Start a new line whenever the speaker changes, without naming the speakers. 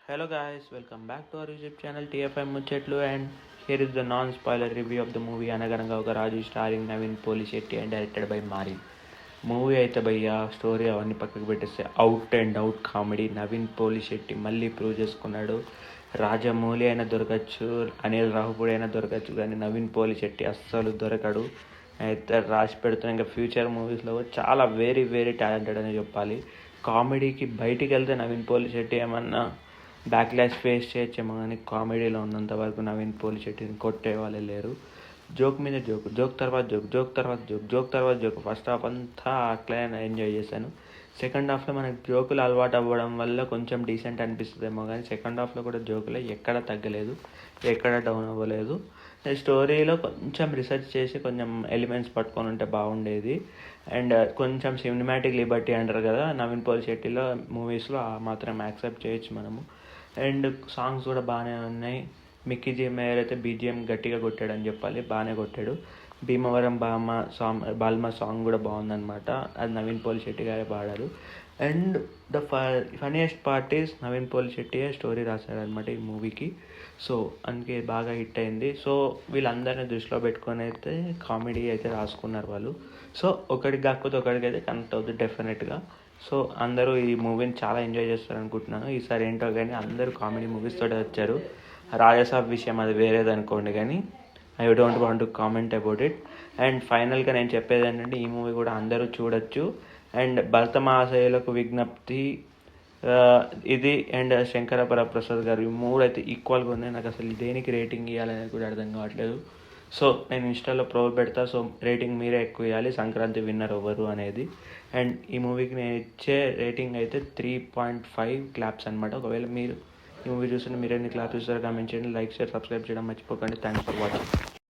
Hello guys, welcome back to our YouTube channel TFM Muchetlu, and here is the non-spoiler review of the movie Anagaranga Oka Raju starring Naveen Polishetty and directed by Mari. Movie అయితే భయ్యా story అవన్నీ పక్కకు పెట్టేస్తే out and out comedy. Naveen Polishetty మళ్ళీ prove చేసుకున్నాడు. రాజమౌళి అయినా దొరకచ్చు, అనిల్ రావుపూడి అయినా దొరకచ్చు, కానీ నవీన్ పోలిశెట్టి అస్సలు దొరకడు. అయితే రాసి పెడుతున్న ఇంకా ఫ్యూచర్ మూవీస్లో చాలా వెరీ వెరీ టాలెంటెడ్ అని చెప్పాలి. కామెడీకి బయటికి వెళ్తే నవీన్ పోలిశెట్టి ఏమన్నా బ్యాక్లాష్ ఫేస్ చేయొచ్చేమో, కానీ కామెడీలో ఉన్నంత వరకు నవీన్ పోలిశెట్టిని కొట్టే వాళ్ళే లేరు. జోక్ మీద జోక్, జోక్ తర్వాత జోక్, జోక్ తర్వాత జోక్, జోక్ తర్వాత జోక్. ఫస్ట్ హాఫ్ అంతా అట్లనే ఎంజాయ్ చేశాను. సెకండ్ హాఫ్లో మనకి జోకులు అలవాటు అవ్వడం వల్ల కొంచెం డీసెంట్ అనిపిస్తుందేమో, కానీ సెకండ్ హాఫ్లో కూడా జోకులే, ఎక్కడ తగ్గలేదు, ఎక్కడ డౌన్ అవ్వలేదు. స్టోరీలో కొంచెం రీసెర్చ్ చేసి కొంచెం ఎలిమెంట్స్ పట్టుకొని ఉంటే బాగుండేది. అండ్ కొంచెం సినిమాటిక్ లిబర్టీ అంటారు కదా నవీన్ పోలిశెట్టిలో మూవీస్లో, ఆ మాత్రం యాక్సెప్ట్ చేయొచ్చు మనము. అండ్ సాంగ్స్ కూడా బాగానే ఉన్నాయి. మిక్కీ జే మేయర్ అయితే బీజిఎం గట్టిగా కొట్టాడని చెప్పాలి, బాగానే కొట్టాడు. భీమవరం బాల్మ సాంగ్ కూడా బాగుందన్నమాట, అది నవీన్ పోలిశెట్టి గారే పాడారు. And the funniest part is Naveen పోలిశెట్టియే స్టోరీ రాశాడనమాట ఈ మూవీకి. సో అందుకే బాగా హిట్ అయింది. సో వీళ్ళందరినీ దృష్టిలో పెట్టుకొని అయితే కామెడీ అయితే రాసుకున్నారు వాళ్ళు. సో ఒకటికి కాకపోతే ఒకటికి అయితే కనెక్ట్ అవుతుంది డెఫినెట్గా. సో అందరూ ఈ మూవీని చాలా ఎంజాయ్ చేస్తారు అనుకుంటున్నాను. ఈసారి ఏంటో కానీ అందరూ కామెడీ మూవీస్ తోటి వచ్చారు. రాజసాబ్ విషయం అది వేరేది అనుకోండి, కానీ I don't want to comment about it. And ఫైనల్గా నేను చెప్పేది ఏంటంటే ఈ మూవీ కూడా అందరూ చూడొచ్చు. అండ్ భరత మహాశయులకు విజ్ఞప్తి ఇది అండ్ శంకర ప్రసాద్ గారు, ఈ మూడు అయితే ఈక్వల్గా ఉన్నాయి. నాకు అసలు దేనికి రేటింగ్ ఇవ్వాలనేది కూడా అర్థం కావట్లేదు. సో నేను ఇన్స్టాలో ప్రో పెడతా, సో రేటింగ్ మీరే ఎక్కువ ఇవ్వాలి, సంక్రాంతి విన్నర్ ఎవరు అనేది. అండ్ ఈ మూవీకి నేను ఇచ్చే రేటింగ్ అయితే 3.5 క్లాప్స్ అనమాట. ఒకవేళ మీరు ఈ మూవీ చూస్తుంటే మీరు ఎన్ని క్లాప్స్ ఇస్తారో కామెంట్ చేయండి. లైక్ షేర్ సబ్స్క్రైబ్ చేయడం మర్చిపోకండి. Thanks for watching.